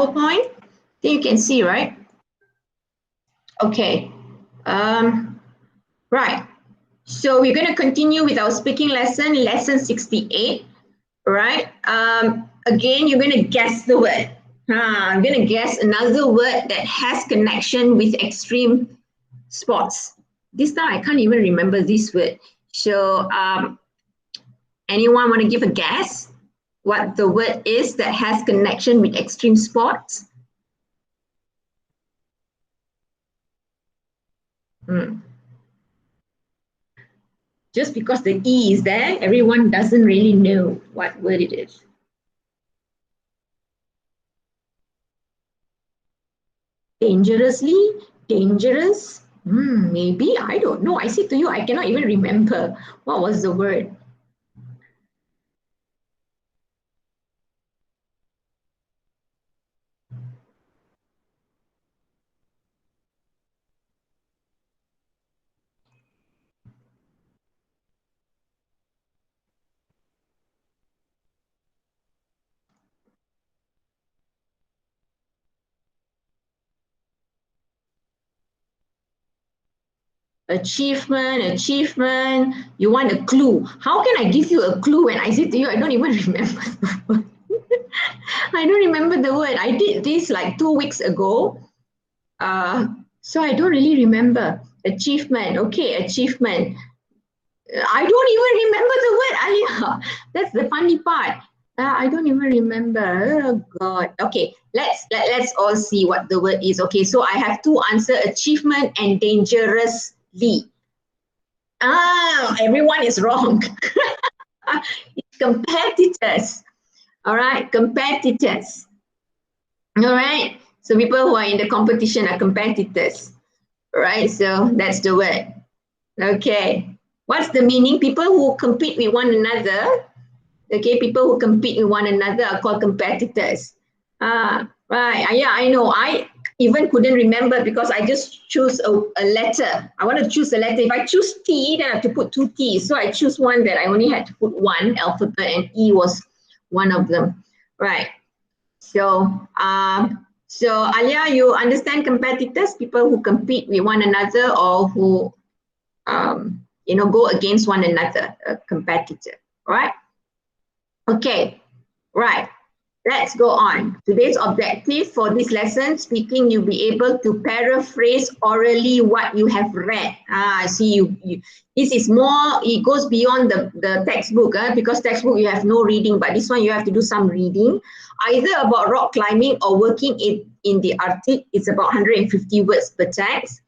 PowerPoint? I think you can see, right? Okay. Right. So we're going to continue with our speaking lesson, lesson 68. Right. Again, you're going to guess the word. I'm going to guess another word that has connection with extreme sports. This time I can't even remember this word. So anyone want to give a guess what the word is that has connection with extreme sports? Just because the E is there, everyone doesn't really know what word it is. Dangerously? Dangerous? Maybe, I don't know. I say to you, I cannot even remember what was the word. Achievement. You want a clue. How can I give you a clue when I say to you, I don't even remember the word. I don't remember the word. I did this like 2 weeks ago. So I don't really remember. Achievement. Okay, achievement. I don't even remember the word, Alia. That's the funny part. I don't even remember. Oh God. Okay, let's all see what the word is. Okay, so I have two answers: achievement and dangerously. Everyone is wrong. It's competitors. All right, competitors. All right. So people who are in the competition are competitors. All right. So that's the word. Okay. What's the meaning? People who compete with one another. Okay. People who compete with one another are called competitors. Right. Yeah, I know. I even couldn't remember because I just choose a letter. I want to choose a letter. If I choose T, then I have to put two T's. So I choose one that I only had to put one alphabet, and E was one of them. Right. So, Alia, you understand competitors, people who compete with one another or who, go against one another, a competitor, right? Okay, right. Let's go on. Today's objective for this lesson, speaking, you'll be able to paraphrase orally what you have read. I see you. This is more, it goes beyond the textbook, because textbook you have no reading, but this one you have to do some reading, either about rock climbing or working in the Arctic. It's about 150 words per text.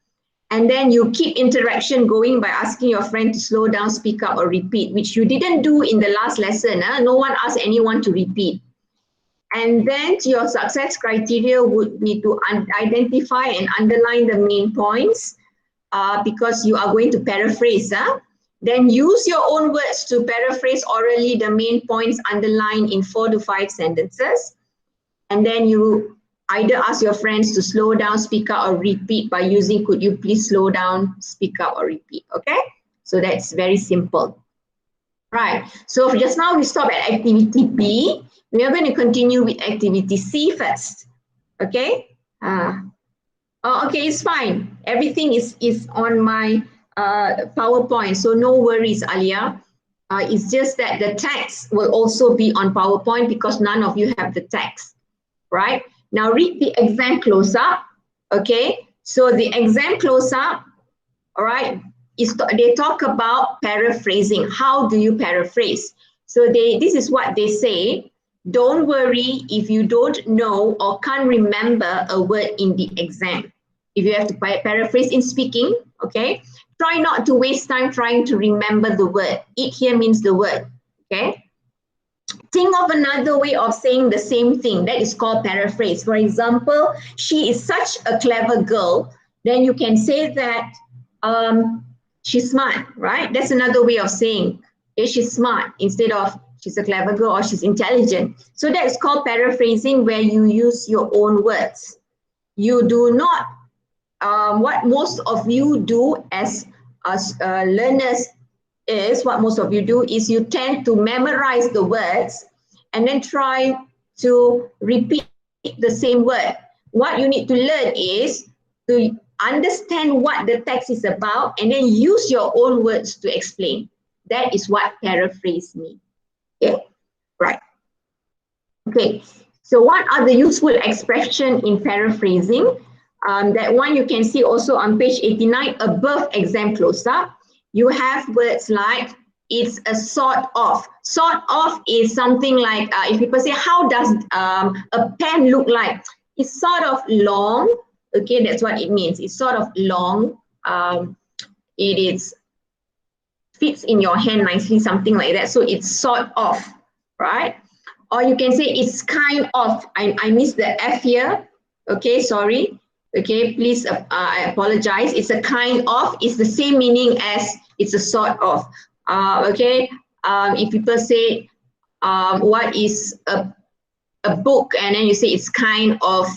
And then you keep interaction going by asking your friend to slow down, speak up, or repeat, which you didn't do in the last lesson. No one asked anyone to repeat. And then your success criteria would be to identify and underline the main points because you are going to paraphrase. Then use your own words to paraphrase orally the main points underlined in 4 to 5 sentences. And then you either ask your friends to slow down, speak up, or repeat by using could you please slow down, speak up, or repeat. Okay? So that's very simple. Right. So just now we stop at activity B. We are going to continue with activity C first. Okay? Okay, it's fine. Everything is on my PowerPoint, so no worries, Alia. It's just that the text will also be on PowerPoint because none of you have the text, right? Now read the exam close-up, okay? So the exam close-up, all right, they talk about paraphrasing. How do you paraphrase? So this is what they say. Don't worry if you don't know or can't remember a word in the exam. If you have to paraphrase in speaking, okay, try not to waste time trying to remember the word. It here means the word, okay? Think of another way of saying the same thing. That is called paraphrase. For example, she is such a clever girl. Then you can say that she's smart, right? That's another way of saying, okay, she's smart instead of she's a clever girl or she's intelligent. So that is called paraphrasing, where you use your own words. You do not, what most of you do as learners is, what most of you do is you tend to memorize the words and then try to repeat the same word. What you need to learn is to understand what the text is about and then use your own words to explain. That is what paraphrase means. Okay, right. Okay, so what are the useful expression in paraphrasing? That one you can see also on page 89 above exam close-up. You have words like it's a sort of. Sort of is something like if people say, how does a pen look like? It's sort of long. Okay, that's what it means. It's sort of long. It is fits in your hand nicely, something like that. So it's sort of, right? Or you can say it's kind of. I missed the F here. Okay, sorry. Okay, please, I apologize. It's a kind of. It's the same meaning as it's a sort of. Okay, if people say, what is a book, and then you say it's kind of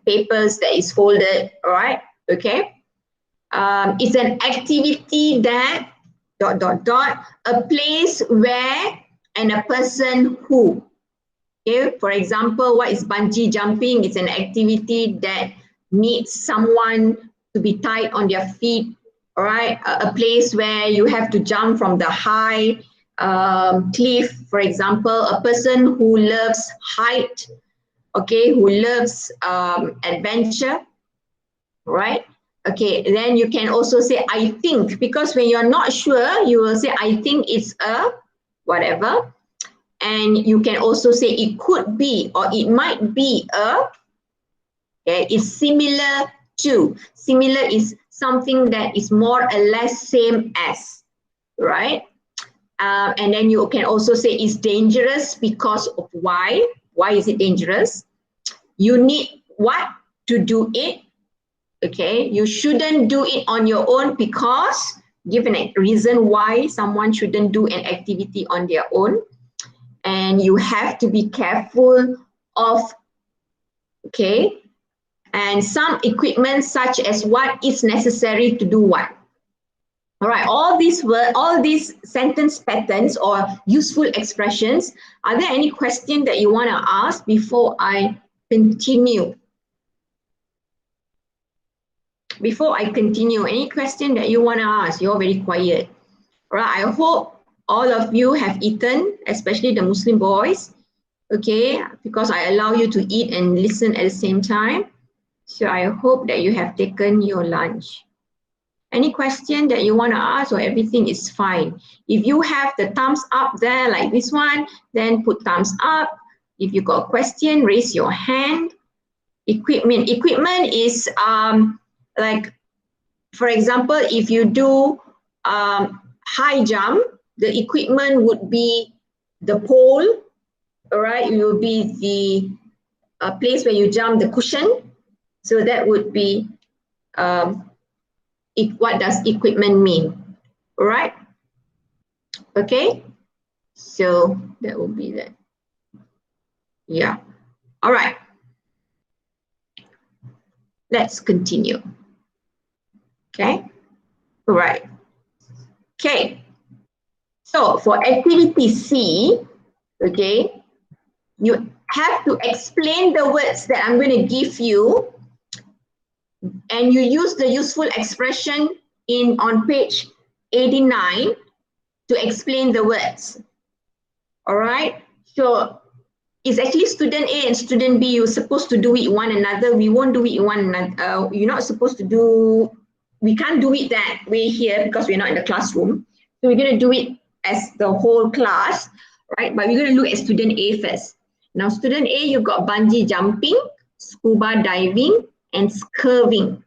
papers that is folded, all right? Okay. It's an activity that a place where and a person who. Okay, for example, what is bungee jumping? It's an activity that needs someone to be tied on their feet, all right? A place where you have to jump from the high cliff, for example, a person who loves height, okay, who loves adventure, right? Okay, then you can also say, I think, because when you're not sure, you will say, I think it's a whatever. And you can also say it could be or it might be a, okay, it's similar to. Similar is something that is more or less same as, right? And then you can also say it's dangerous because of why. Why is it dangerous? You need what to do it. Okay, you shouldn't do it on your own because given a reason why someone shouldn't do an activity on their own. And you have to be careful of, okay, and some equipment such as what is necessary to do what. All right, all these sentence patterns or useful expressions, are there any question that you want to ask before I continue? Before I continue, any question that you want to ask? You're very quiet. All right, I hope all of you have eaten, especially the Muslim boys, okay, because I allow you to eat and listen at the same time. So I hope that you have taken your lunch. Any question that you want to ask or everything is fine. If you have the thumbs up there like this one, then put thumbs up. If you got a question, raise your hand. Equipment. Equipment is like, for example, if you do high jump, the equipment would be the pole, all right? It will be the place where you jump, the cushion. So that would be, what does equipment mean? All right? Okay? So that will be that. Yeah. All right. Let's continue. Okay? All right. Okay. So for activity C, okay, you have to explain the words that I'm going to give you, and you use the useful expression on page 89 to explain the words. All right. So it's actually student A and student B. You're supposed to do it one another. We won't do it one another. You're not supposed to do. We can't do it that way here because we're not in the classroom. So we're going to do it as the whole class, right? But we're going to look at student A first. Now, student A, you've got bungee jumping, scuba diving, and curving.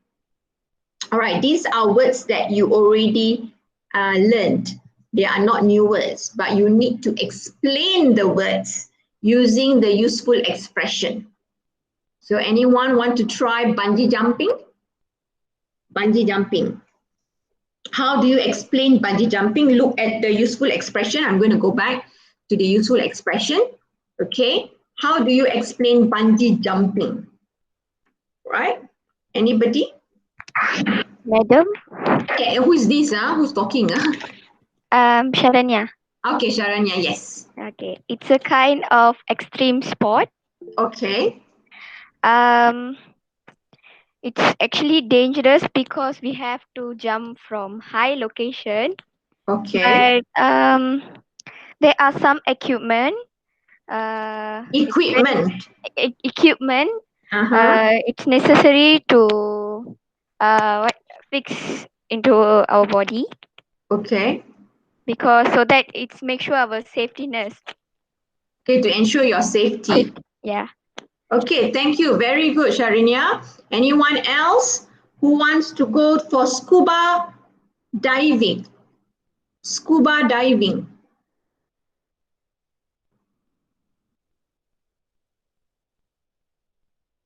All right, these are words that you already learned. They are not new words, but you need to explain the words using the useful expression. So anyone want to try bungee jumping? Bungee jumping. How do you explain bungee jumping? Look at the useful expression. I'm going to go back to the useful expression. Okay. How do you explain bungee jumping? Right? Anybody? Madam? Okay, who is this? Who's talking? Sharanya. Okay, Sharanya, yes. Okay. It's a kind of extreme sport. Okay. Um, it's actually dangerous because we have to jump from high location. Okay. But there are some equipment. It's very Equipment. equipment. Uh-huh. It's necessary to what fix into our body Okay. because so that it's make sure our safetyness. Okay, to ensure your safety. Yeah. Okay, thank you. Very good, Sharinya. Anyone else who wants to go for scuba diving? Scuba diving.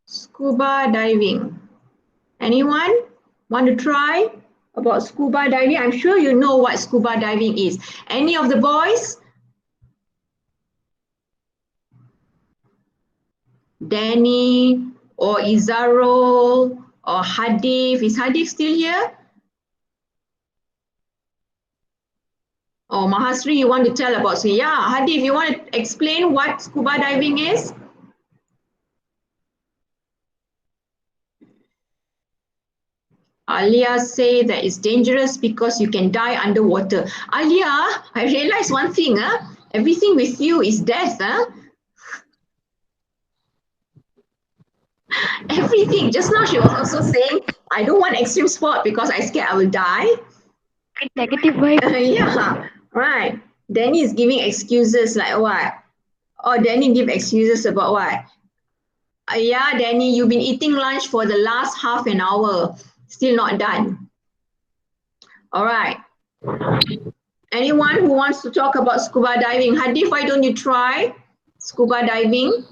Scuba diving. Anyone want to try about scuba diving? I'm sure you know what scuba diving is. Any of the boys? Danny or Izarul or Hadif. Is Hadif still here? Oh, Mahasri, you want to tell about, so yeah, Hadif, you want to explain what scuba diving is? Alia say that it's dangerous because you can die underwater. Alia, I realized one thing, everything with you is death. Everything. Just now she was also saying, I don't want extreme sport because I scared I will die. Negative vibe. Yeah, right. Danny is giving excuses like what? Oh, Danny give excuses about what? Yeah, Danny, you've been eating lunch for the last half an hour. Still not done. All right. Anyone who wants to talk about scuba diving? Hadif, why don't you try scuba diving?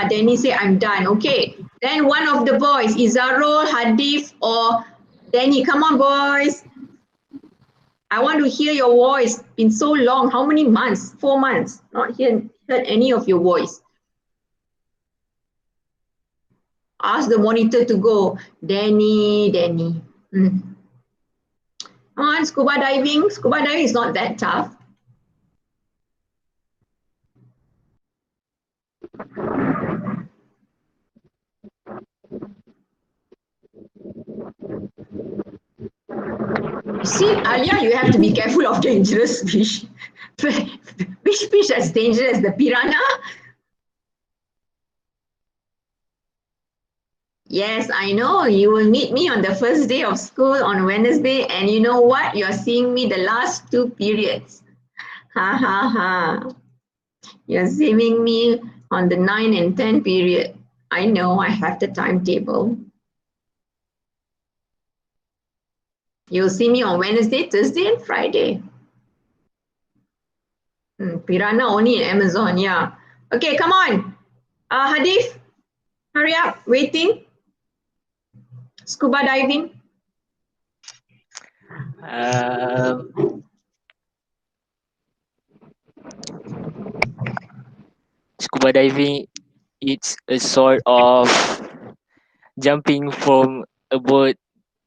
Danny say, I'm done. Okay. Then one of the boys, Izarul, Hadif, or Danny. Come on, boys. I want to hear your voice. Been so long. How many months? 4 months. Not heard any of your voice. Ask the monitor to go. Danny, Danny. Come on, scuba diving. Scuba diving is not that tough. See, Alia, you have to be careful of dangerous fish. Which fish is dangerous? The piranha? Yes, I know. You will meet me on the first day of school on Wednesday, and you know what? You're seeing me the last 2 periods. Ha ha ha. You're seeing me on the 9 and 10 period. I know I have the timetable. You'll see me on Wednesday, Thursday, and Friday. Piranha only in Amazon, yeah. Okay, come on. Hadif, hurry up, waiting. Scuba diving. Um, Scuba diving, it's a sort of jumping from a boat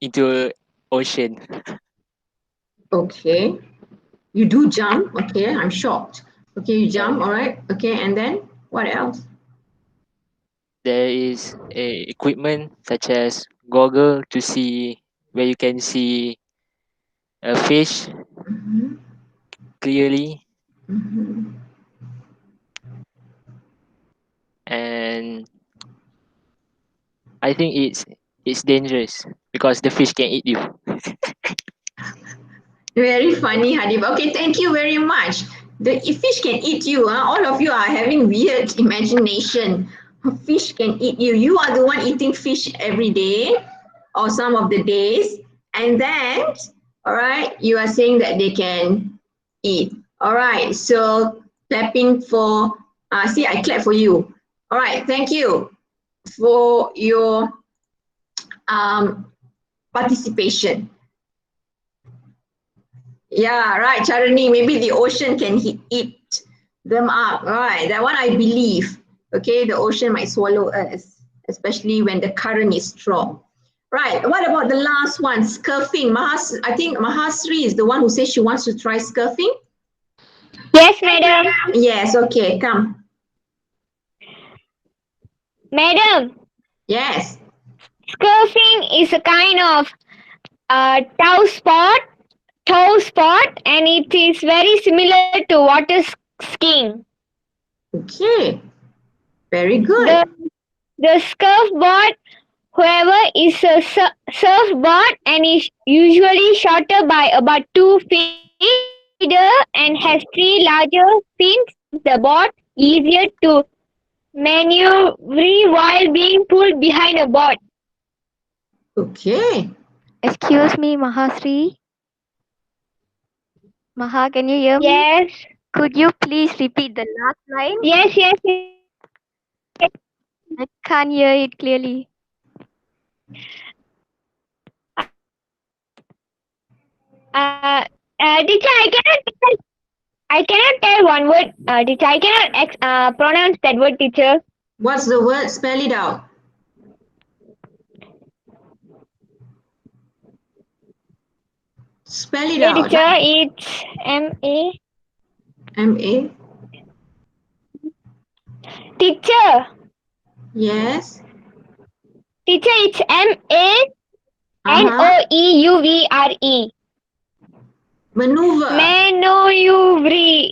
into ocean. Okay. You do jump. Okay, I'm shocked. Okay, you Yeah. jump, all right. Okay, and then what else? There is a equipment such as goggle to see where you can see a fish Mhm, clearly, mhm. and I think it's dangerous because the fish can eat you. Very funny, Hadib. Okay, thank you very much. The fish can eat you. All of you are having weird imagination. Fish can eat you. You are the one eating fish every day or some of the days. And then, all right, you are saying that they can eat. All right, so clapping for, see, I clap for you. All right, thank you for your participation. Yeah, right, Charani. Maybe the ocean can eat them up. Right, that one I believe. Okay, the ocean might swallow us, especially when the current is strong. Right, what about the last one, scurfing? I think Mahasri is the one who says she wants to try scurfing. Yes, madam. Yes, okay, come. Madam, Yes. scurfing is a kind of toe spot, and it is very similar to water skiing. Okay. Very The good. the surfboard, however, is a surfboard and is usually shorter by about 2 feet, wider, and has three larger fins that makes the board easier to maneuver while being pulled behind a board. Okay. Excuse me, Mahasri. Maha, can you hear me? Yes. Could you please repeat the last line? Yes. I can't hear it clearly. Teacher, I cannot tell one word. Teacher, I cannot pronounce that word, teacher. What's the word? Spell it out. Spell it Okay, out. teacher, it's M-A. M-A. Teacher, Yes. it's M-A-N-O-E-U-V-R-E. Maneuver. Maneuver.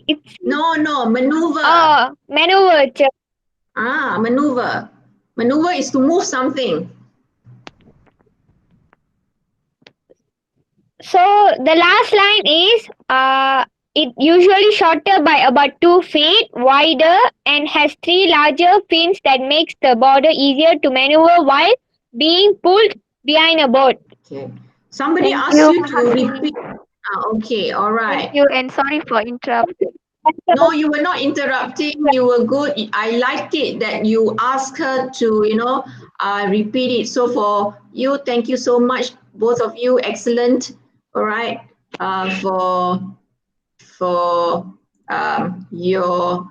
It's No, maneuver. maneuver, teacher. Maneuver. Maneuver is to move something. So the last line is it usually shorter by about 2 feet, wider, and has three larger fins that makes the border easier to maneuver while being pulled behind a boat. Okay. Somebody Thank asked you. you to repeat. Okay, all right. Thank you, and sorry for interrupting. No, you were not interrupting. You were good. I liked it that you asked her to, repeat it. So for you, thank you so much, both of you. Excellent. All right. For your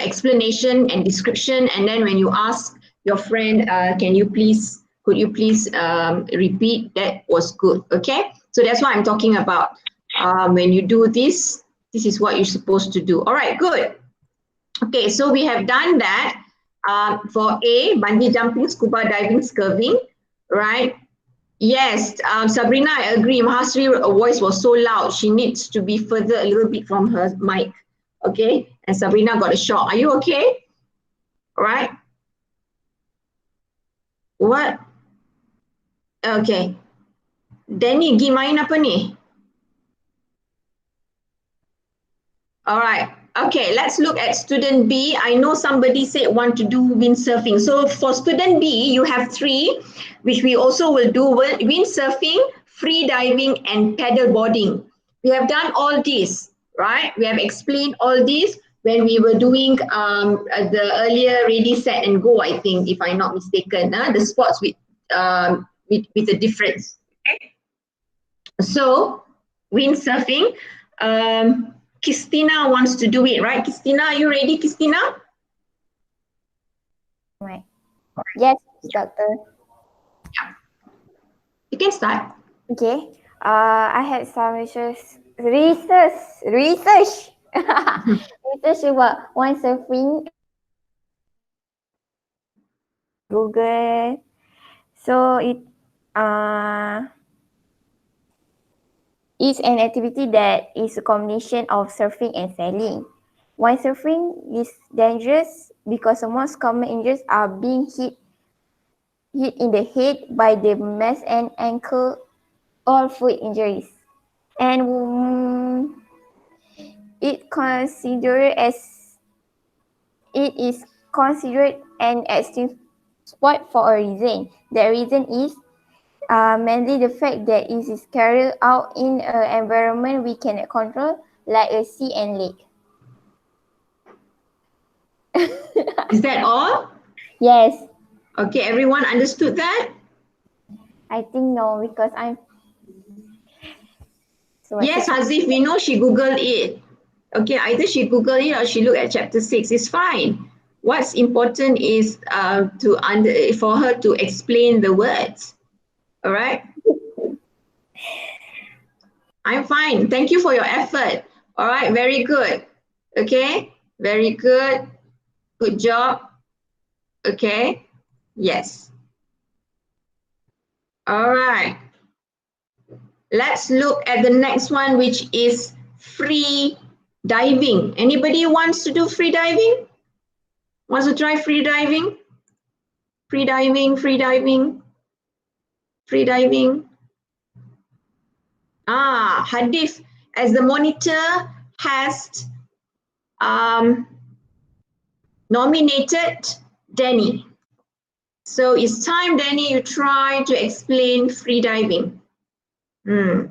explanation and description, and then when you ask your friend, could you please repeat? That was good. Okay. So that's what I'm talking about. When you do this, this is what you're supposed to do. All right, good. Okay, so we have done that for A, bungee jumping, scuba diving, curving, right? Yes, Sabrina, I agree. Mahasri's voice was so loud. She needs to be further a little bit from her mic. Okay, and Sabrina got a shock. Are you okay? All right. What? Okay. Danny, pergi main apa ni? All right. Okay, let's look at student B. I know somebody said want to do windsurfing. So for student B, you have three, which we also will do: windsurfing, free diving, and paddle boarding. We have done all this, right? We have explained all this when we were doing the earlier ready, set, and go, I think, if I'm not mistaken, the sports with a difference. Okay? So windsurfing, Christina wants to do it, right? Christina, are you ready, Christina? Yes, doctor. Yeah. You can start. Okay. I had some research about windsurfing. Google. So it's an activity that is a combination of surfing and sailing. Windsurfing is dangerous because the most common injuries are being hit in the head by the mast and ankle or foot injuries. And it is considered an extreme sport for a reason. The reason is mainly the fact that it is carried out in an environment we cannot control, like a sea and lake. Is that all? Yes. Okay, everyone understood that? I think no, because I'm... So yes, Hazif, we know she Googled it. Okay, either she Googled it or she looked at chapter 6. It's fine. What's important is for her to explain the words. All right? I'm fine. Thank you for your effort. All right, very good. Okay, very good. Good job. Okay. Yes. All right. Let's look at the next one, which is free diving. Anybody wants to do free diving? Wants to try free diving? Free diving, free diving, free diving. Hadith as the monitor has nominated Danny. So it's time, Danny, you try to explain free diving. Okay?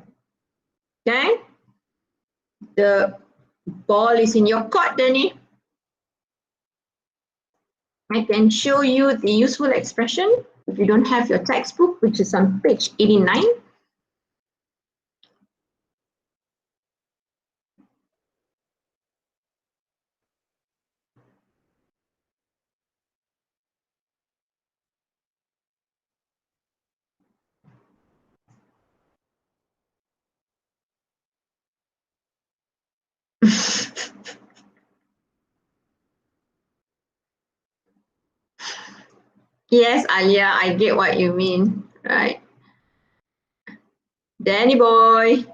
The ball is in your court, Danny. I can show you the useful expression if you don't have your textbook, which is on page 89. Yes, Alia, I get what you mean, right? Danny boy.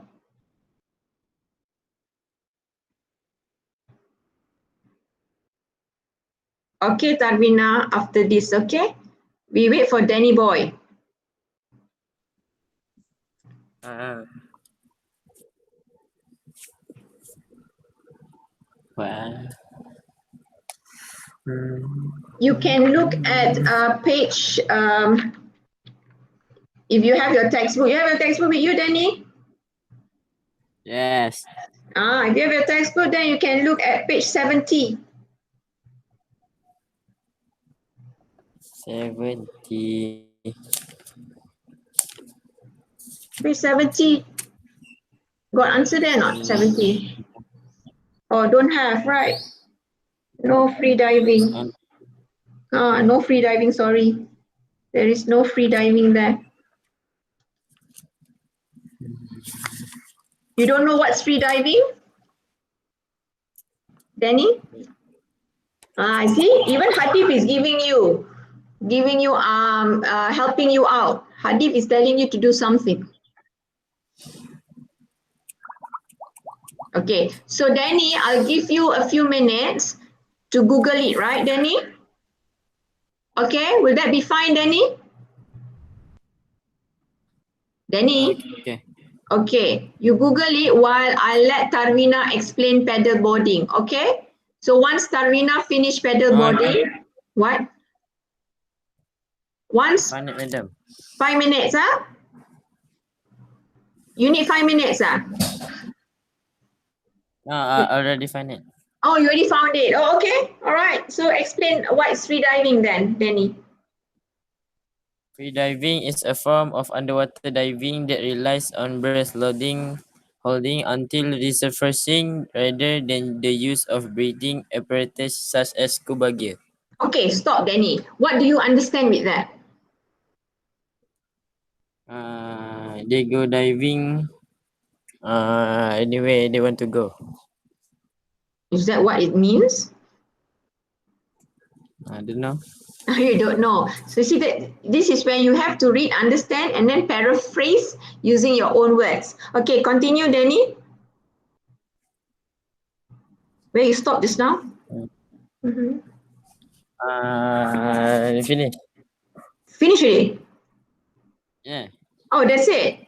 Okay, Tarvina, after this, okay? We wait for Danny boy. Well, You can look at page, if you have your textbook. You have your textbook with you, Danny? yes. If you have your textbook, then you can look at page 70. 70. Page 70. Got answer there not? 70. Oh, don't have, right? No free diving. No free diving, sorry. There is no free diving there. You don't know what's free diving? Danny? See, even Hadif is giving you, helping you out. Hadif is telling you to do something. Okay, so Danny, I'll give you a few minutes to Google it, right, Danny? Okay, will that be fine, Danny? Danny? Okay. Okay, you Google it while I let Tarvina explain pedal boarding, okay? So once Tarvina finish pedal boarding, what? Once, Find it, madam. 5 minutes, huh? You need 5 minutes, huh? No, I already find it. Oh, you already found it. Oh, okay. All right. So explain what is free diving then, Danny. Free diving is a form of underwater diving that relies on breath holding until resurfacing rather than the use of breathing apparatus such as scuba gear. Okay, stop, Danny. What do you understand with that? They go diving anywhere they want to go. Is that what it means? I don't know. You don't know. So see that this is where you have to read, understand, and then paraphrase using your own words. Okay, continue, Danny. Where you stop just now? Finish. Finish already? Yeah. Oh, that's it.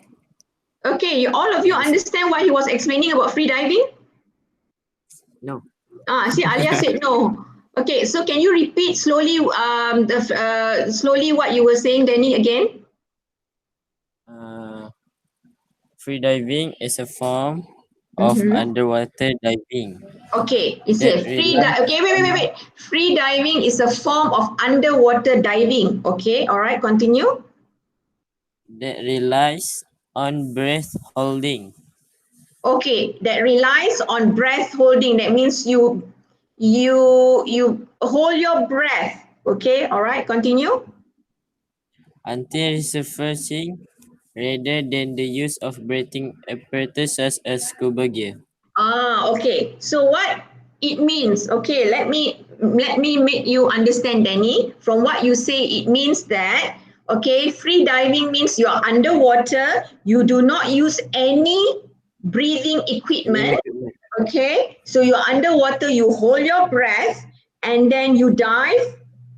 Okay, all of you understand what he was explaining about free diving? No. See, Alia said no. Okay, so can you repeat slowly, slowly what you were saying, Danny, again? Free diving is a form of underwater diving. Okay, it That says okay, wait. Free diving is a form of underwater diving. Okay, all right, continue. That relies on breath holding. Okay, that relies on breath holding. That means you hold your breath. Okay, all right, continue. Until resurfacing rather than the use of breathing apparatus such as scuba gear. Okay. So what it means, okay, let me let me make you understand, Danny. From what you say, it means that, okay, free diving means you are underwater, you do not use any breathing equipment, okay? So you're underwater, you hold your breath, and then you dive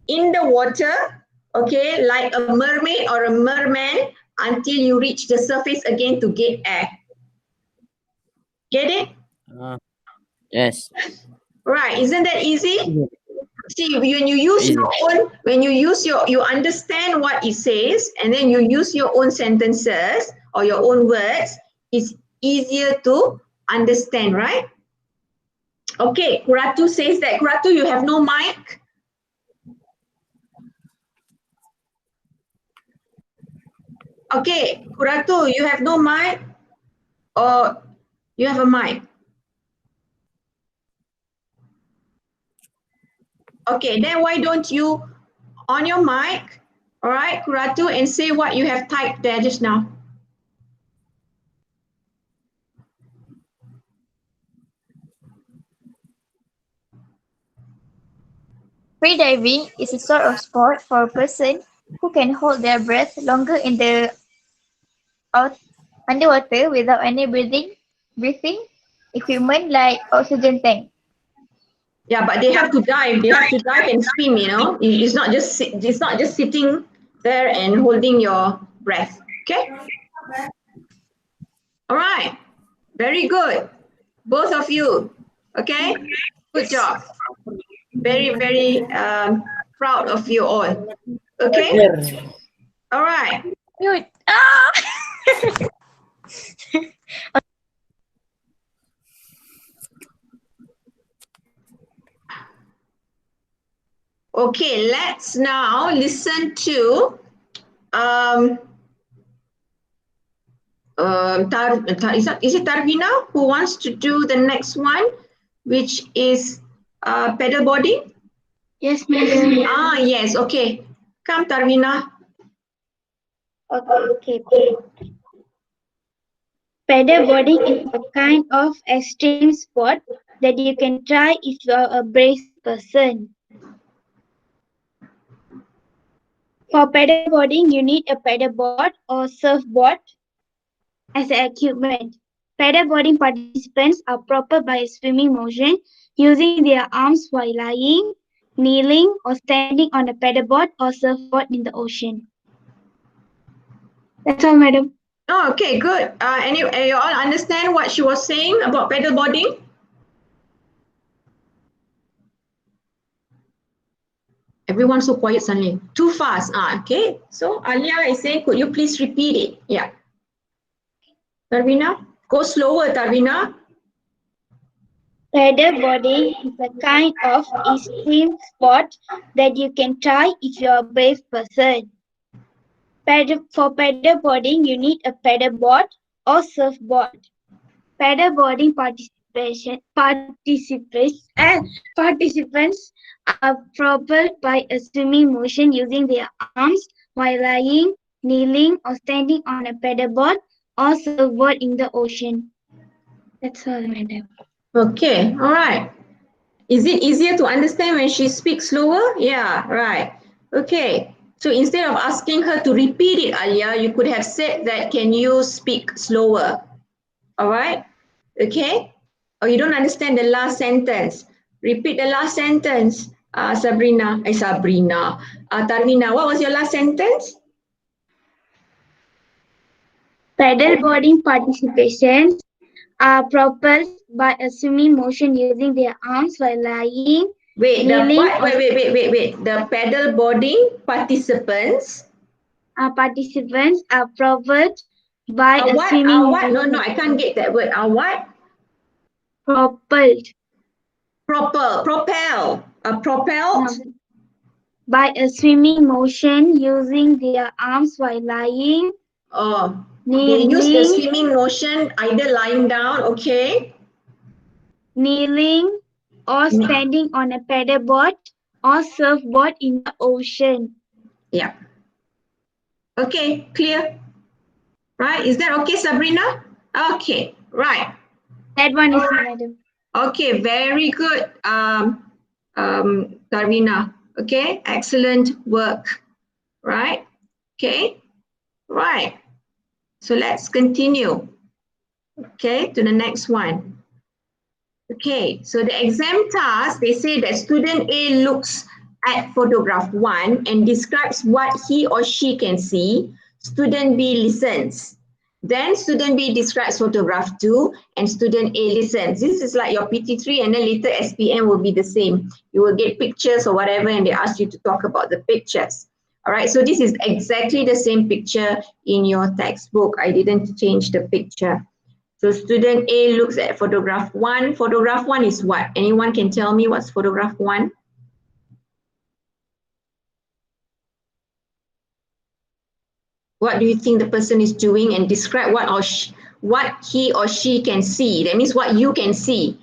in the water, okay, like a mermaid or a merman until you reach the surface again to get air. Get it? Yes. Right, isn't that easy? See, when you use Easy. your own, you understand what it says, and then you use your own sentences or your own words, it's easier to understand, right? Okay, Kuratu says that. Kuratu, you have no mic. Okay, Kuratu, you have no mic, or you have a mic? Okay, then why don't you on your mic, all right, Kuratu, and say what you have typed there just now. Freediving is a sort of sport for a person who can hold their breath longer in the underwater without any breathing equipment like oxygen tank. Yeah, but they have to dive. They have to dive and swim. You know, it's not just sitting there and holding your breath. Okay. All right. Very good, both of you. Okay. Good job. Very proud of you all. Okay. All right. Good. Okay. Let's now listen to um. Is it Tarvina who wants to do the next one, which is pedal boarding? Yes, madam. Ah, yes. Okay. Come, Tarvina. Okay. Paddleboarding is a kind of extreme sport that you can try if you are a brave person. For paddleboarding, you need a paddleboard or surfboard as an equipment. Paddleboarding participants are propelled by a swimming motion using their arms while lying, kneeling, or standing on a paddleboard or surfboard in the ocean. That's all, madam. Oh, okay, good. And you all understand what she was saying about pedal boarding? Everyone's so quiet suddenly. Too fast. Okay. So Alia is saying, could you please repeat it? Yeah. Tarvina, go slower, Tarvina. Paddleboarding is a kind of extreme sport that you can try if you're a brave person. For paddleboarding, you need a paddleboard or surfboard. Paddleboarding participants are propelled by a swimming motion using their arms while lying, kneeling, or standing on a paddleboard or surfboard in the ocean. That's all, madam. Okay, all right. Is it easier to understand when she speaks slower? Yeah, right. Okay. So instead of asking her to repeat it, Alia, you could have said that, can you speak slower? All right. Okay. Oh, you don't understand the last sentence. Repeat the last sentence. Tarvina. What was your last sentence? Paddleboarding participants are propelled by a swimming motion using their arms while lying, Wait, kneeling, wait. The paddle boarding participants. Participants are propelled by a swimming what? motion. No, I can't get that word. What? Propelled. Propelled. Propelled. By a swimming motion using their arms while lying, Oh, they kneeling, use the swimming motion either lying down, okay? kneeling, or standing on a paddleboard or surfboard in the ocean. Yeah. Okay, clear. Right, is that okay, Sabrina? Okay, right. That one is, madam. Okay, very good. Tarvina. Okay, excellent work. Right? Okay, right. So let's continue. Okay, to the next one. Okay, so the exam task, they say that student A looks at photograph 1 and describes what he or she can see. Student B listens. Then student B describes photograph 2 and student A listens. This is like your PT3 and then later SPM will be the same. You will get pictures or whatever and they ask you to talk about the pictures. All right, so this is exactly the same picture in your textbook. I didn't change the picture. So student A looks at photograph 1. Photograph 1 is what? Anyone can tell me what's photograph 1? What do you think the person is doing and describe what he or she can see? That means what you can see.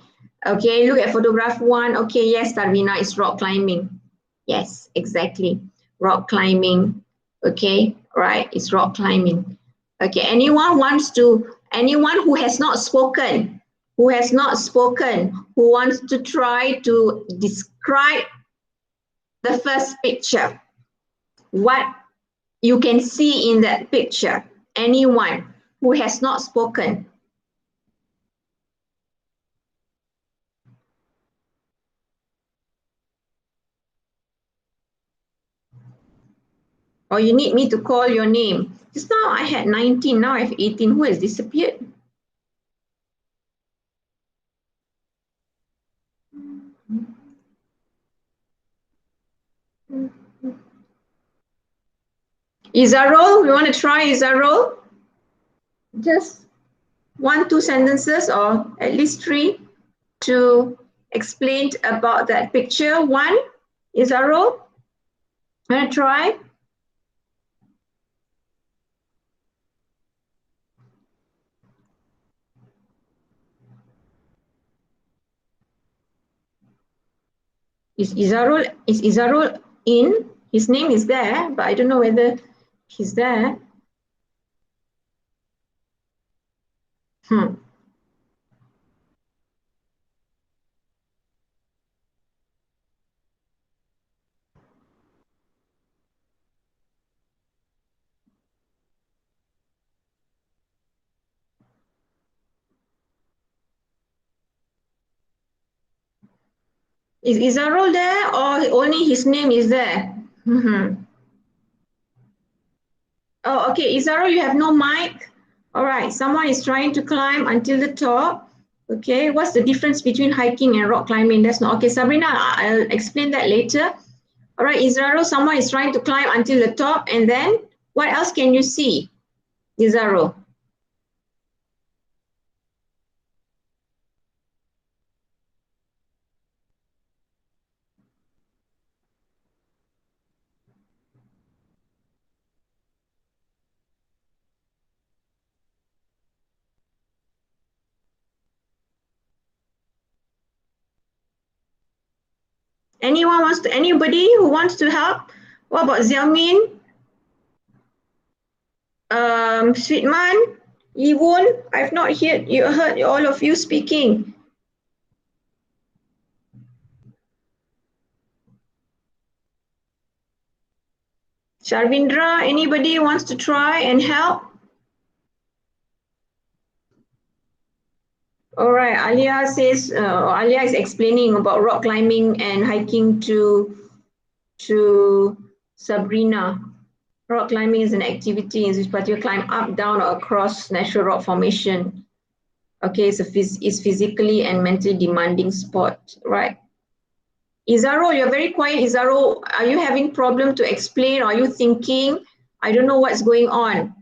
Okay, look at photograph 1. Okay, yes, Tarvina, is rock climbing. Yes, exactly. Rock climbing. Okay, right, it's rock climbing. Okay, anyone who has not spoken, who wants to try to describe the first picture, what you can see in that picture, anyone who has not spoken. Or you need me to call your name. Just now I had 19, now I have 18. Who has disappeared? Izarol, you want to try Izarol? Just 1, 2 sentences or at least 3 to explain about that picture. 1, Izarol, want to try? Is Izarol in? His name is there, but I don't know whether he's there. Is Izarol there or only his name is there? Oh, okay, Izarol, you have no mic. All right, someone is trying to climb until the top. Okay, what's the difference between hiking and rock climbing? That's not okay. Sabrina, I'll explain that later. All right, Izarol, someone is trying to climb until the top, and then what else can you see, Izarol? Anybody who wants to help? What about Xiaomin? Sweetman, Yvonne, I've not heard all of you speaking. Sharvindra, anybody wants to try and help? All right, Alia says, Alia is explaining about rock climbing and hiking to Sabrina. Rock climbing is an activity in which you climb up, down, or across natural rock formation. Okay, it's physically and mentally demanding sport, right? Izaro, you're very quiet. Izaro, are you having problem to explain? Are you thinking? I don't know what's going on.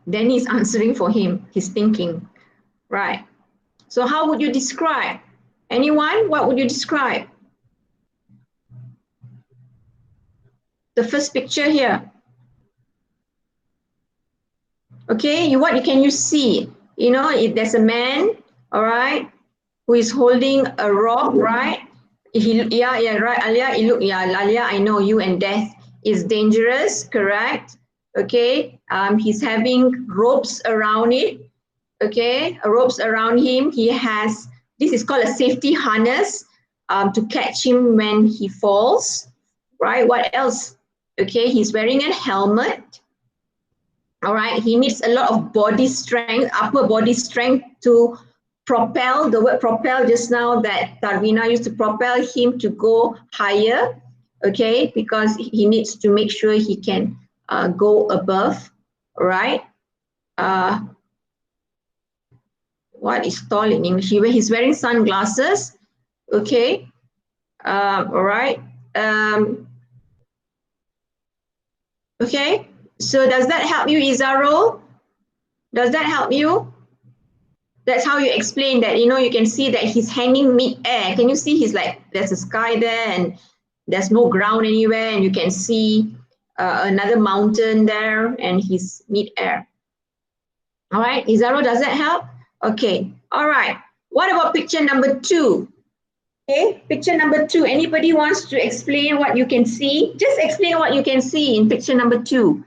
Then he's answering for him. He's thinking, right? So how would you describe? Anyone? What would you describe? The first picture here. Okay, what can you see? You know, if there's a man, all right, who is holding a rock, right? Yeah, right, Alia, look, yeah, Alia, I know you and Death. is dangerous, correct? Okay, he's having ropes around it. Okay, ropes around him. He has, this is called a safety harness to catch him when he falls, right? What else? Okay, he's wearing a helmet. All right, he needs a lot of body strength, upper body strength to propel, the word propel just now that Tarvina used to propel him to go higher, okay, because he needs to make sure he can go above, all right? What is tall in English? He's wearing sunglasses, okay, all right. Okay, so does that help you, Izaro? Does that help you? That's how you explain that, you know, you can see that he's hanging mid-air. Can you see he's like, there's a sky there and there's no ground anywhere, and you can see another mountain there and he's mid-air. All right, Izaro, does that help? Okay, all right. What about picture number 2? Okay, picture number 2. Anybody wants to explain what you can see? Just explain what you can see in picture number 2.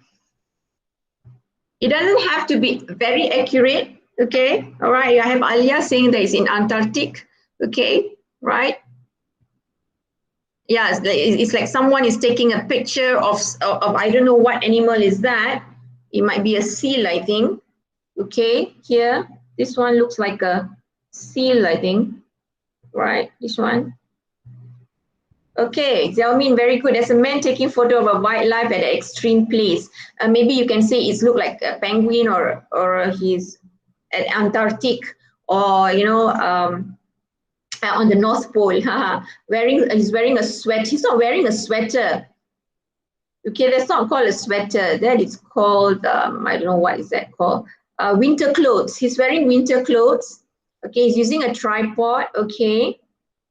It doesn't have to be very accurate. Okay, all right. I have Alia saying that it's in Antarctic. Okay, right? Yeah, it's like someone is taking a picture of I don't know what animal is that. It might be a seal, I think. Okay, here, this one looks like a seal, I think. Right, this one. Okay, Xiaomin, very good. There's a man taking photo of a wildlife at an extreme place. Maybe you can say it's look like a penguin, or he's at Antarctic, or you know, on the North Pole. He's wearing a sweater. He's not wearing a sweater. Okay, that's not called a sweater. That is called I don't know what is that called. Winter clothes. He's wearing winter clothes. Okay, he's using a tripod. Okay.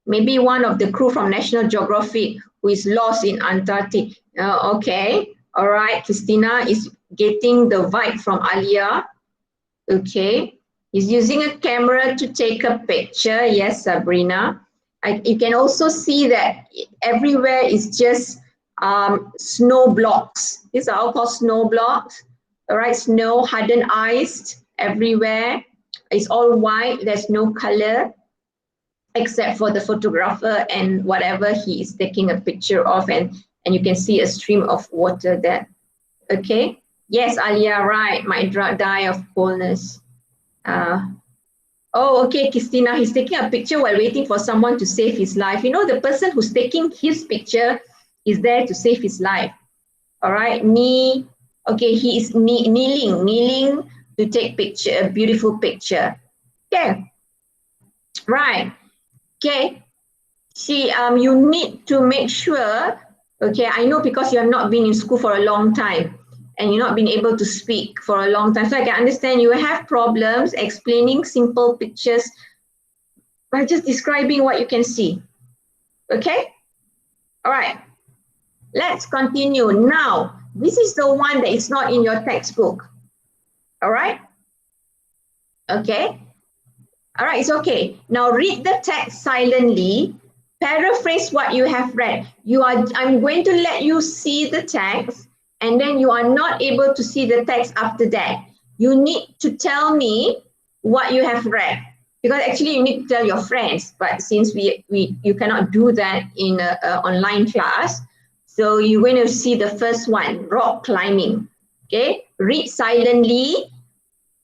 Maybe one of the crew from National Geographic who is lost in Antarctic. Okay, all right. Christina is getting the vibe from Alia. Okay, he's using a camera to take a picture. Yes, Sabrina. You can also see that everywhere is just snow blocks. These are all called snow blocks. All right, snow, hardened ice everywhere. It's all white. There's no color, except for the photographer and whatever he is taking a picture of, and you can see a stream of water there. Okay, yes, Alia, right, might die of coldness. Oh, okay, Christina, he's taking a picture while waiting for someone to save his life. You know, the person who's taking his picture is there to save his life. All right, okay, he is kneeling to take a beautiful picture. Okay, right. Okay, see, you need to make sure, okay, I know because you have not been in school for a long time and you're not been able to speak for a long time. So I can understand you have problems explaining simple pictures by just describing what you can see. Okay? All right. Let's continue. Now, this is the one that is not in your textbook. All right? Okay? All right, it's okay. Now read the text silently. Paraphrase what you have read. I'm going to let you see the text, and then you are not able to see the text after that. You need to tell me what you have read, because actually you need to tell your friends, but since you cannot do that in an online class, so you're going to see the first one, rock climbing. Okay, read silently,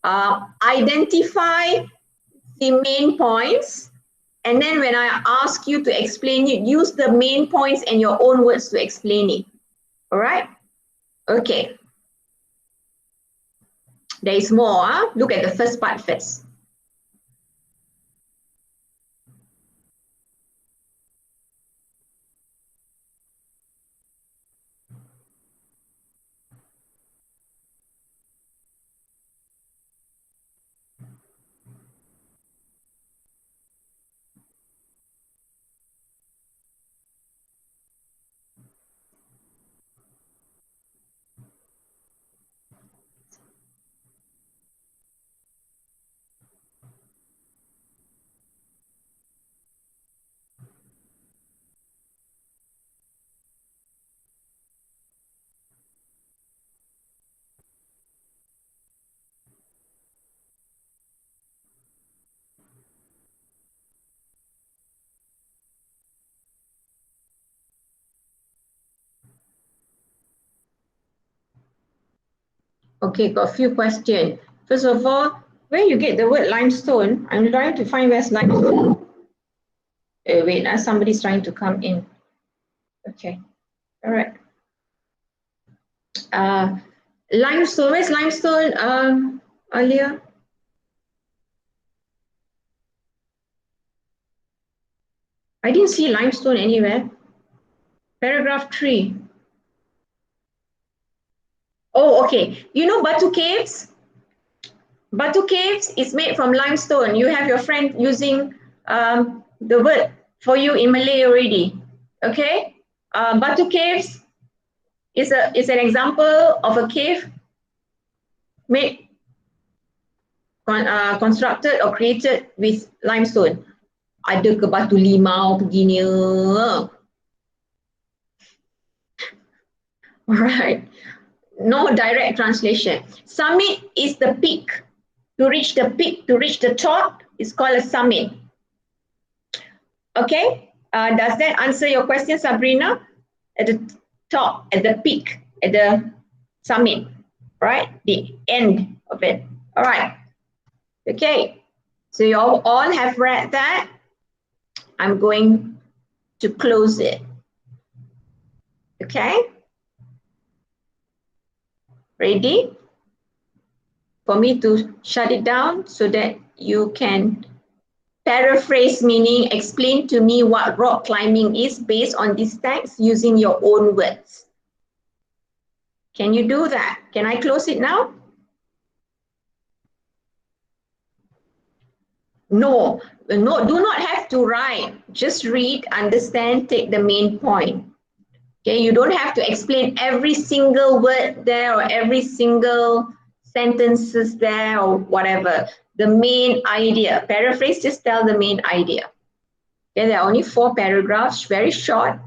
identify the main points, and then when I ask you to explain it, use the main points and your own words to explain it. All right? Okay. There is more. Look at the first part first. Okay, got a few questions. First of all, where you get the word limestone? I'm trying to find where's limestone. Wait, somebody's trying to come in. Okay, all right. Limestone, where's limestone earlier? I didn't see limestone anywhere. Paragraph 3. Oh, okay. You know Batu Caves? Batu Caves is made from limestone. You have your friend using the word for you in Malay already. Okay? Batu Caves is an example of a cave made, constructed or created with limestone. Ada ke batu limau begini? Alright. No direct translation. Summit is the peak. To reach the peak, to reach the top, is called a summit. Okay? Does that answer your question, Sabrina? At the top, at the peak, at the summit, right? The end of it. All right. Okay. So you all have read that. I'm going to close it. Okay? Ready? For me to shut it down so that you can paraphrase, meaning explain to me what rock climbing is based on this text using your own words. Can you do that? Can I close it now? No, no, do not have to write. Just read, understand, take the main point. Okay, you don't have to explain every single word there or every single sentences there or whatever. The main idea. Paraphrase, just tell the main idea. Okay, there are only 4 paragraphs, very short.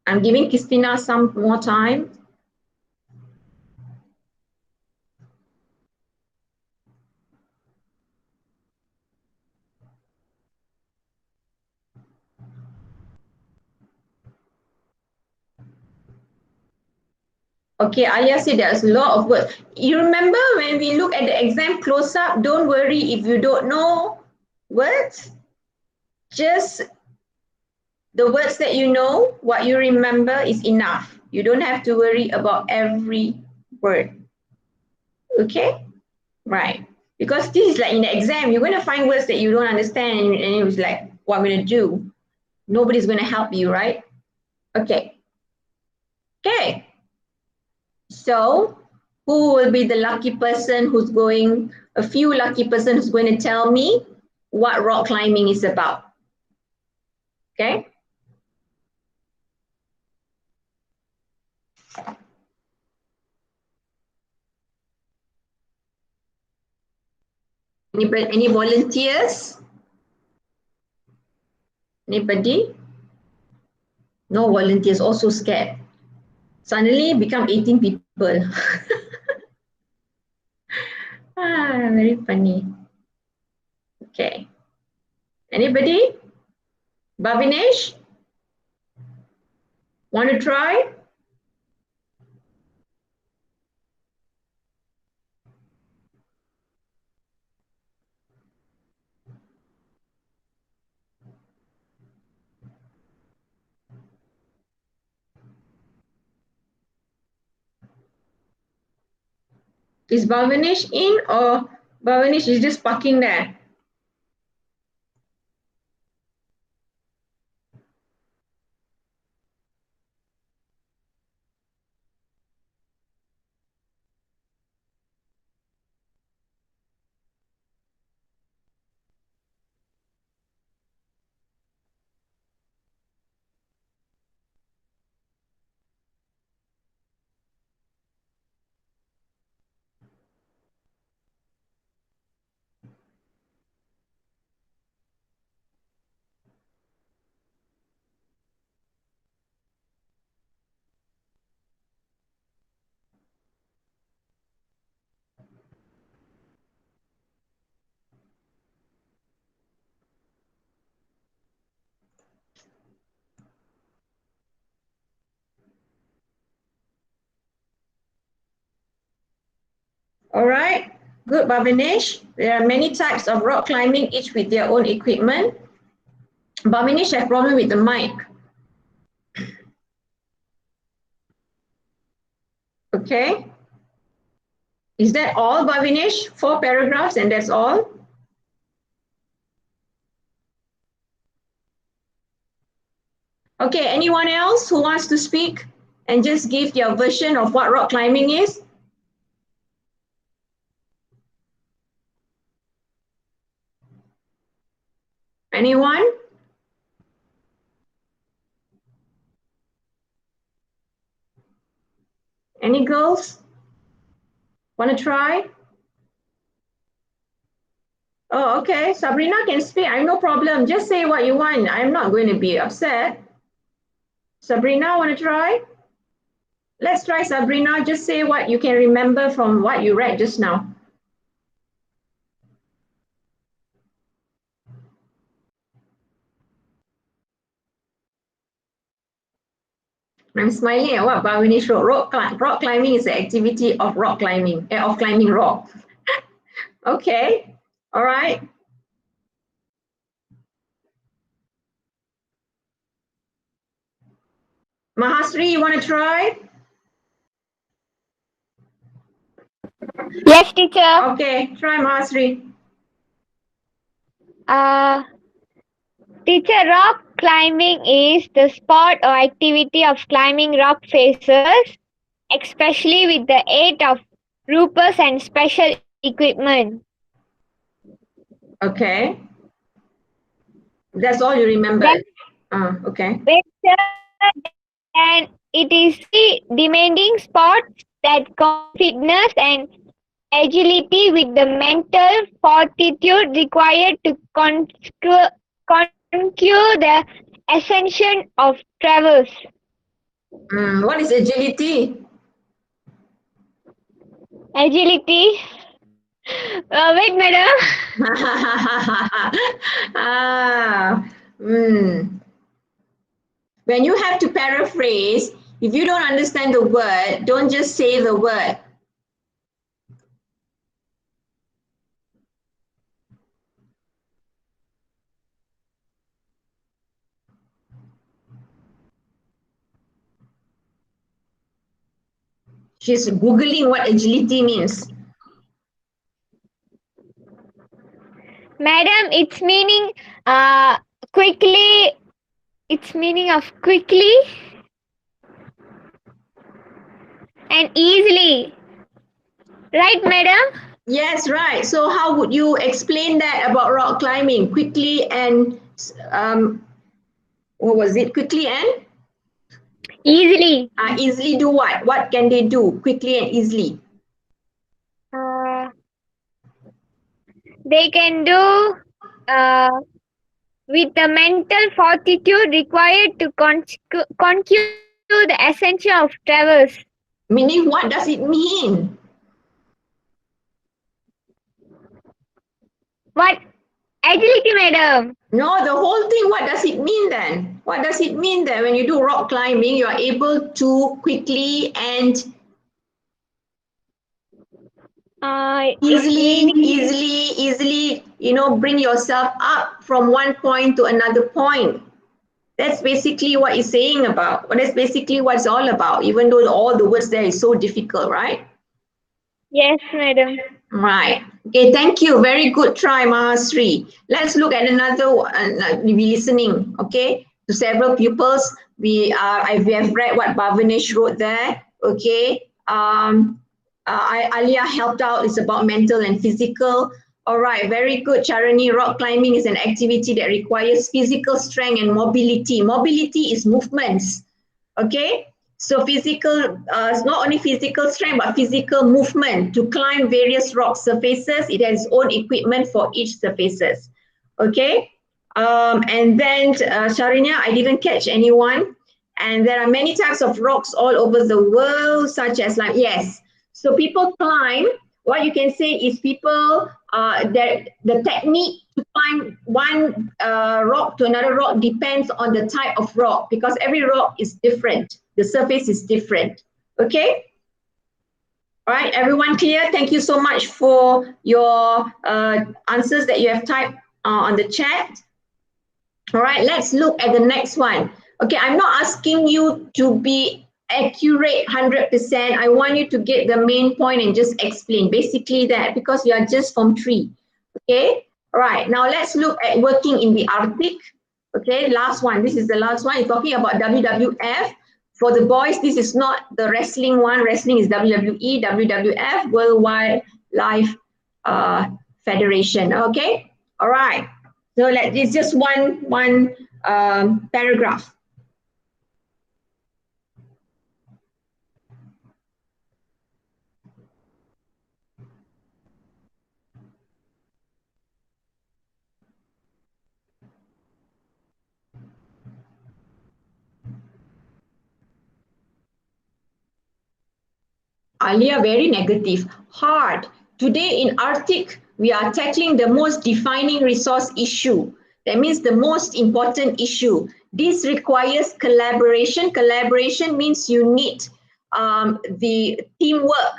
I'm giving Christina some more time. Okay, Alia said there's a lot of words. You remember when we look at the exam close up, don't worry if you don't know words. Just the words that you know, what you remember is enough. You don't have to worry about every word. Okay? Right. Because this is like in the exam, you're going to find words that you don't understand and it's like, what I'm going to do? Nobody's going to help you, right? Okay. Okay. So who will be the lucky person who's going, a few lucky person who's going to tell me what rock climbing is about? Okay. Any volunteers? Anybody? No volunteers, also scared. Suddenly become 18 people. Very funny. Okay. Anybody? Bhavinesh? Want to try? Is Bhavinesh in or Bhavinesh is just parking there? All right, good, Bhavinish. There are many types of rock climbing, each with their own equipment. Bhavinish has problem with the mic. Okay. Is that all, Bhavinish? 4 paragraphs and that's all? Okay, anyone else who wants to speak and just give their version of what rock climbing is? Anyone? Any girls? Want to try? Oh, okay. Sabrina can speak. I have no problem. Just say what you want. I'm not going to be upset. Sabrina, want to try? Let's try, Sabrina. Just say what you can remember from what you read just now. I'm smiling at what Bhavinish wrote. Rock climbing is the activity of rock climbing, of climbing rock. Okay, all right. Mahasri, you want to try? Yes, teacher. Okay, try Mahasri. Teacher, rock climbing is the sport or activity of climbing rock faces, especially with the aid of ropes and special equipment. Okay, that's all you remembered. Okay. And it is a demanding sport that combines fitness and agility with the mental fortitude required to conquer the ascension of travels. What is agility? Agility. Wait, madam. When you have to paraphrase, if you don't understand the word, don't just say the word. She's Googling what agility means. Madam, its meaning quickly. Its meaning of quickly and easily. Right, madam? Yes, right. So how would you explain that about rock climbing? Quickly and, what was it? Quickly and? Easily. Easily do what? What can they do quickly and easily? They can do with the mental fortitude required to conquer the essential of travels. Meaning, what does it mean? What? Agility, madam. No, the whole thing, what does it mean then? What does it mean that when you do rock climbing, you are able to quickly and easily, bring yourself up from one point to another point? That's basically what it's saying about. Well, that's basically what it's all about, even though all the words there is so difficult, right? Yes, madam. Right. Okay, thank you. Very good try, Mahasri. Let's look at another one. We'll be listening, okay, to several pupils. We have read what Bhavanish wrote there, okay. Alia helped out. It's about mental and physical. All right, very good, Charani. Rock climbing is an activity that requires physical strength and mobility. Mobility is movements, okay? So physical, it's not only physical strength, but physical movement to climb various rock surfaces. It has its own equipment for each surfaces, okay? And then Sharinya, I didn't catch anyone. And there are many types of rocks all over the world, such as yes. So people climb. What you can say is people, the technique to climb one rock to another rock depends on the type of rock, because every rock is different. The surface is different. Okay? All right, everyone clear? Thank you so much for your answers that you have typed on the chat. All right, let's look at the next one. Okay, I'm not asking you to be accurate 100%. I want you to get the main point and just explain. Basically that, because you are just from 3. Okay, all right, now let's look at working in the Arctic. Okay, last one. This is the last one. It's talking about WWF. For the boys, this is not the wrestling one. Wrestling is WWE, WWF, World Wildlife Federation. Okay, all right. So it's just one paragraph. Alia, very negative. Hard. Today in Arctic, we are tackling the most defining resource issue. That means the most important issue. This requires collaboration. Collaboration means you need the teamwork,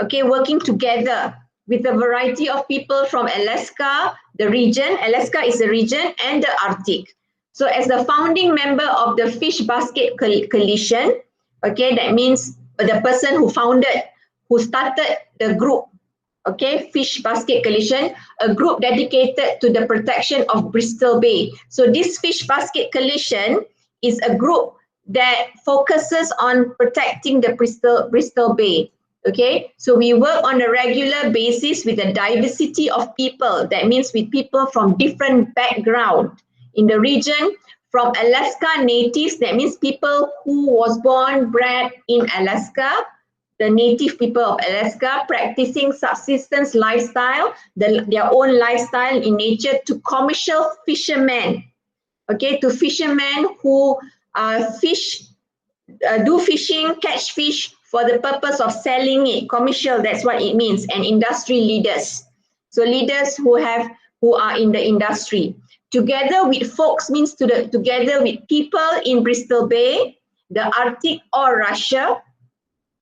okay, working together with a variety of people from Alaska, the region. Alaska is a region, and the Arctic. So as the founding member of the Fish Basket Coalition, okay, that means the person who started the group, okay, Fish Basket Coalition, a group dedicated to the protection of Bristol Bay. So this Fish Basket Coalition is a group that focuses on protecting the Bristol Bay. Okay, so we work on a regular basis with a diversity of people. That means with people from different background in the region, from Alaska natives, that means people who was born, bred in Alaska, the native people of Alaska practicing subsistence lifestyle, their own lifestyle in nature, to commercial fishermen, okay, to fishermen who do fishing, catch fish for the purpose of selling it, commercial, that's what it means, and industry leaders. So leaders who are in the industry. Together with folks means together with people in Bristol Bay, the Arctic or Russia.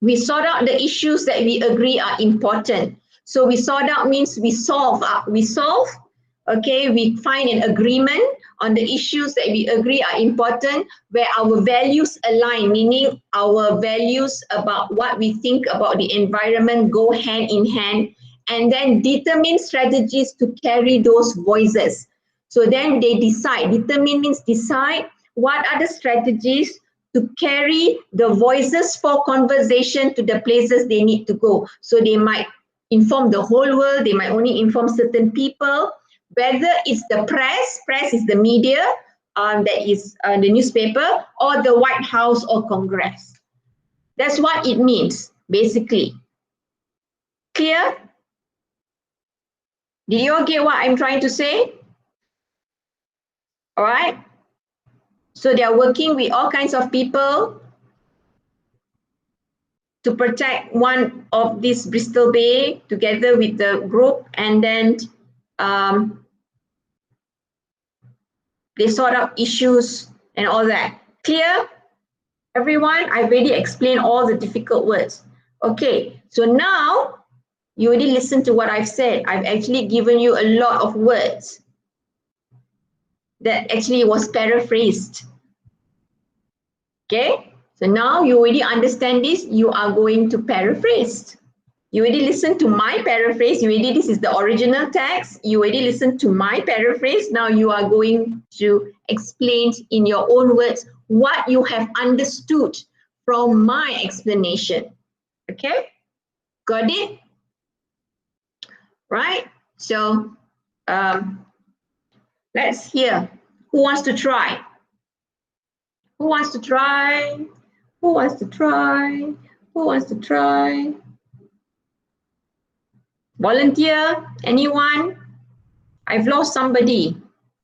We sort out the issues that we agree are important. So we sort out means we solve, okay, we find an agreement on the issues that we agree are important, where our values align, meaning our values about what we think about the environment go hand in hand, and then determine strategies to carry those voices. So then they decide, determine means decide, what are the strategies to carry the voices for conversation to the places they need to go. So they might inform the whole world, they might only inform certain people, whether it's the press is the media, that is the newspaper, or the White House or Congress. That's what it means, basically. Clear? Did you all get what I'm trying to say? All right. So they are working with all kinds of people to protect one of this Bristol Bay together with the group, and then they sort out issues and all that. Clear? Everyone, I've already explained all the difficult words. Okay, so now you already listened to what I've said. I've actually given you a lot of words that actually was paraphrased. Okay, so now you already understand this, you are going to paraphrase. You already listened to my paraphrase, this is the original text, you already listened to my paraphrase, now you are going to explain in your own words what you have understood from my explanation. Okay, got it? Right, so let's hear. Who wants to try? Who wants to try? Who wants to try? Who wants to try? Volunteer? Anyone? I've lost somebody.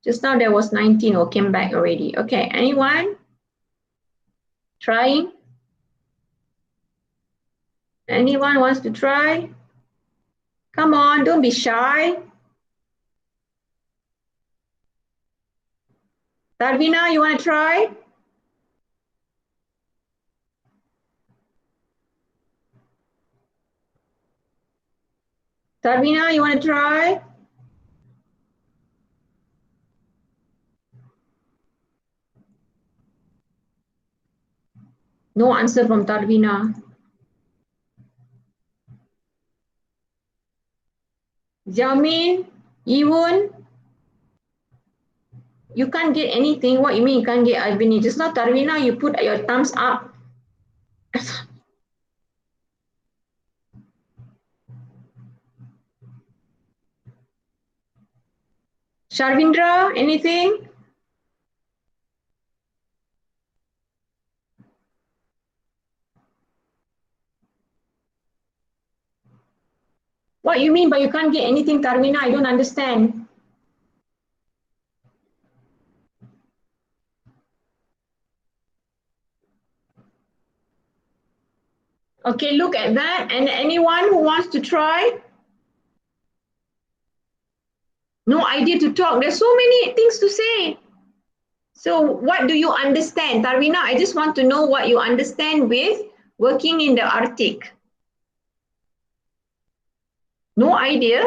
Just now there was 19 or came back already. Okay, anyone? Trying? Anyone wants to try? Come on, don't be shy. Darvina, you want to try? Tarvina, you want to try? No answer from Tarvina. Jamin, Iwun, you can't get anything. What you mean you can't get Ivini? Just now, Tarvina, you put your thumbs up. Sharvindra, anything? What you mean by you can't get anything, Tarvina? I don't understand. Okay, look at that. And anyone who wants to try? No idea to talk. There's so many things to say. So what do you understand? Tarvina, I just want to know what you understand with working in the Arctic. No idea?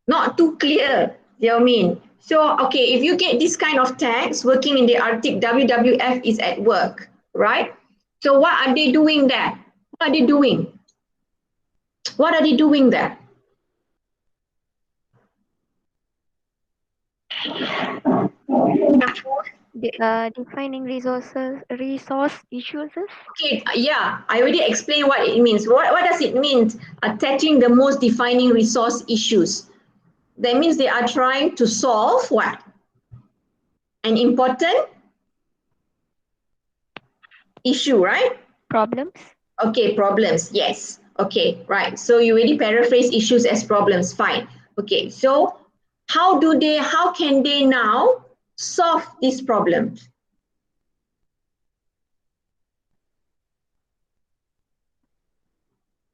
Not too clear, Xiaomin. So, okay, if you get this kind of text, working in the Arctic, WWF is at work, right? So what are they doing there? What are they doing? What are they doing there? Defining resource issues. Okay, yeah, I already explained what it means. What does it mean? Attaching the most defining resource issues. That means they are trying to solve what? An important issue, right? Problems. Okay, problems, yes. Okay, right. So you already paraphrase issues as problems, fine. Okay, so how can they now solve these problems?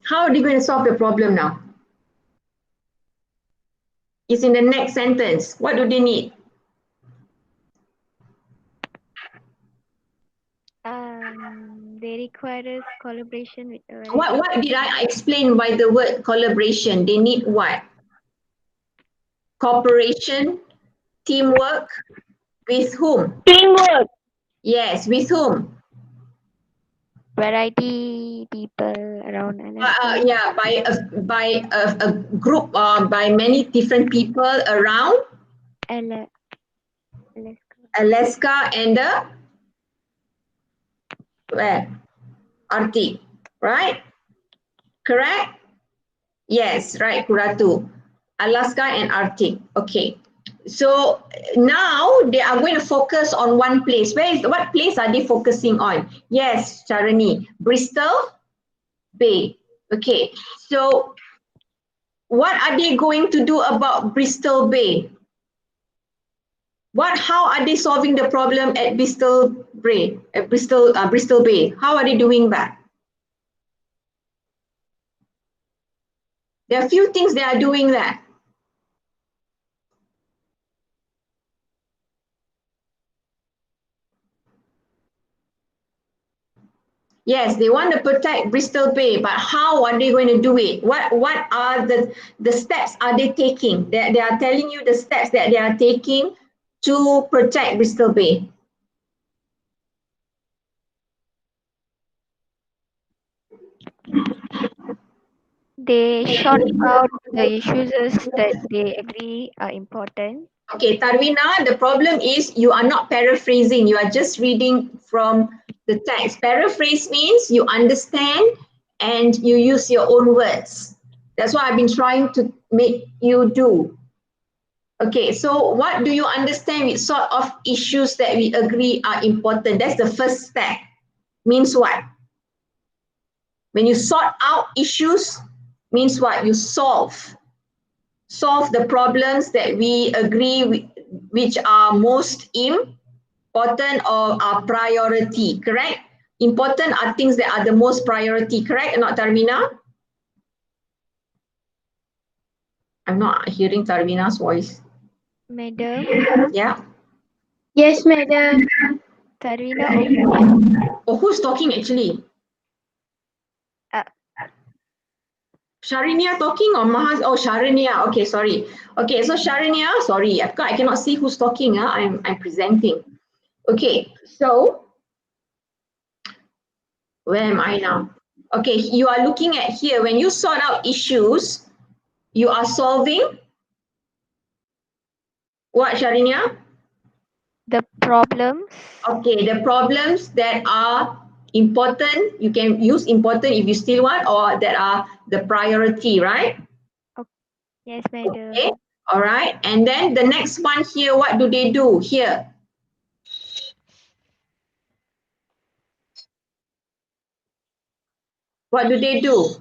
How are they going to solve the problem now? It's in the next sentence. What do they need? They requires collaboration with What did I explain by the word collaboration? They need what? Cooperation, teamwork, with whom? teamwork. Yes, with whom? Variety people around Yeah, by a group, by many different people around Alaska and the where? Arctic, right? Correct? Yes, right, Kuratu. Alaska and Arctic. Okay. So now they are going to focus on one place. What place are they focusing on? Yes, Charani, Bristol Bay. Okay. So what are they going to do about Bristol Bay? How are they solving the problem at Bristol Bay? Bristol Bay. How are they doing that? There are a few things they are doing that. Yes, they want to protect Bristol Bay, but how are they going to do it? What are the steps are they taking? They are telling you the steps that they are taking to protect Bristol Bay. They sort out the issues that they agree are important. Okay, Tarvina, the problem is you are not paraphrasing. You are just reading from the text. Paraphrase means you understand and you use your own words. That's what I've been trying to make you do. Okay, so what do you understand with sort of issues that we agree are important? That's the first step. Means what? When you sort out issues, means what? You solve the problems that we agree with, which are most important or are priority, correct? Important are things that are the most priority, correct or not, Tarvina? I'm not hearing Tarvina's voice. Madam, Yeah. yes, madam. Tarina, Oh, who's talking actually? Sharinia talking or Mahaz? Oh, Sharinia. Okay, sorry. Okay, so Sharinia, sorry, I cannot see who's talking. I'm presenting. Okay, so where am I now? Okay, you are looking at here. When you sort out issues, you are solving what, Sharinia? The problems. Okay, the problems that are important, you can use important if you still want, or that are the priority, right? Yes, madam. Okay, all right. And then the next one here, what do they do here? What do they do?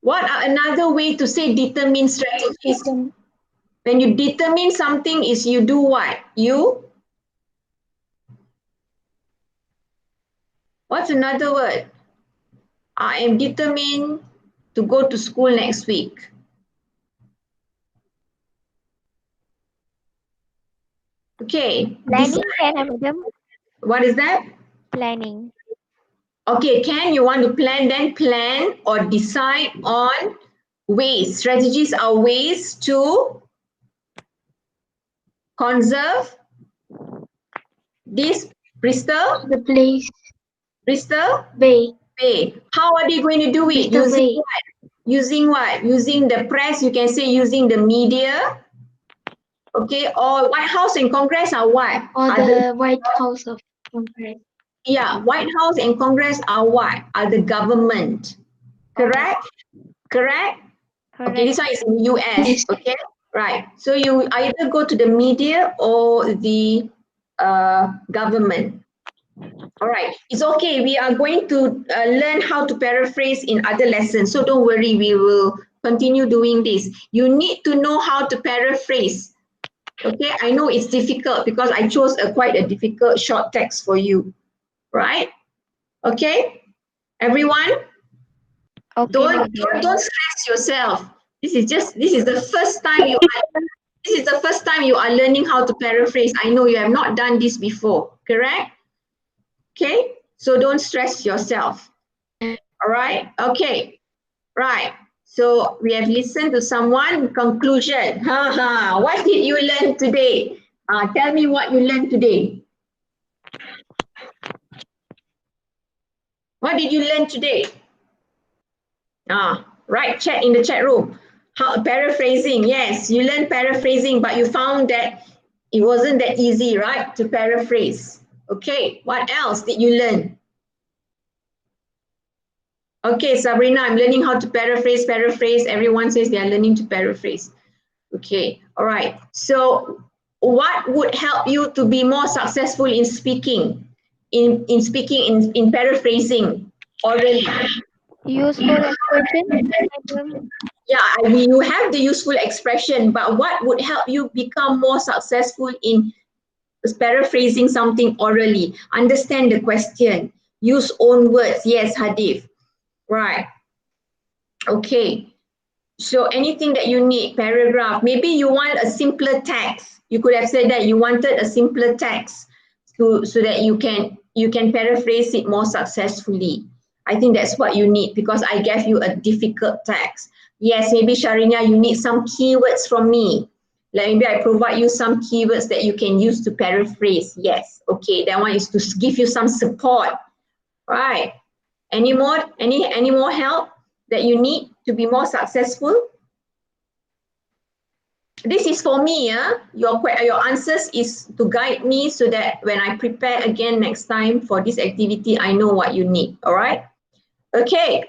What are another way to say determine strategies? When you determine something is you do what? What's another word? I am determined to go to school next week. Okay. Planning, can I, madam? What is that? Planning. Okay, can you want to plan, then plan or decide on ways. Strategies are ways to conserve this Bristol. The place. Bristol Bay. Bay. How are they going to do it? Bristol Using Bay. what? Using what? Using the press, you can say using the media. Okay, or White House and Congress are what? Or Are the White House of Congress. yeah, White House and Congress are what? Are the government. Correct? Correct? Okay, this one is in US. Yes. Okay, right. So you either go to the media or the government. All right, it's okay. We are going to learn how to paraphrase in other lessons. So don't worry, we will continue doing this. You need to know how to paraphrase. Okay, I know it's difficult because I chose quite a difficult short text for you, right? Okay, everyone, Okay, don't stress yourself. This is the first time you are learning how to paraphrase. I know you have not done this before, correct? Okay, so don't stress yourself. All right, okay, right. So we have listened to someone. Conclusion. What did you learn today? Tell me what you learned today. What did you learn today? Right, chat in the chat room. How paraphrasing? Yes, you learned paraphrasing, but you found that it wasn't that easy, right? To paraphrase. Okay, what else did you learn? Okay, Sabrina, I'm learning how to paraphrase. Everyone says they are learning to paraphrase. Okay, all right. So what would help you to be more successful in speaking, in paraphrasing orally? Useful expression, madam. Yeah, I mean, you have the useful expression, but what would help you become more successful in paraphrasing something orally? Understand the question. Use own words. Yes, Hadif. Right. Okay. So anything that you need, paragraph, maybe you want a simpler text. You could have said that you wanted a simpler text so that you can paraphrase it more successfully. I think that's what you need because I gave you a difficult text. Yes, maybe Sharinya, you need some keywords from me. Like maybe I provide you some keywords that you can use to paraphrase. Yes, okay, that one is to give you some support. Right. Any more help that you need to be more successful? This is for me, your answers is to guide me so that when I prepare again next time for this activity, I know what you need, all right? Okay,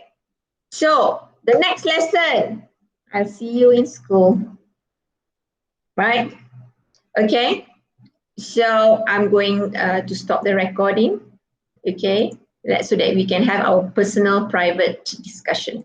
so the next lesson, I'll see you in school, right? Okay, so I'm going to stop the recording, okay? So that we can have our personal private discussion.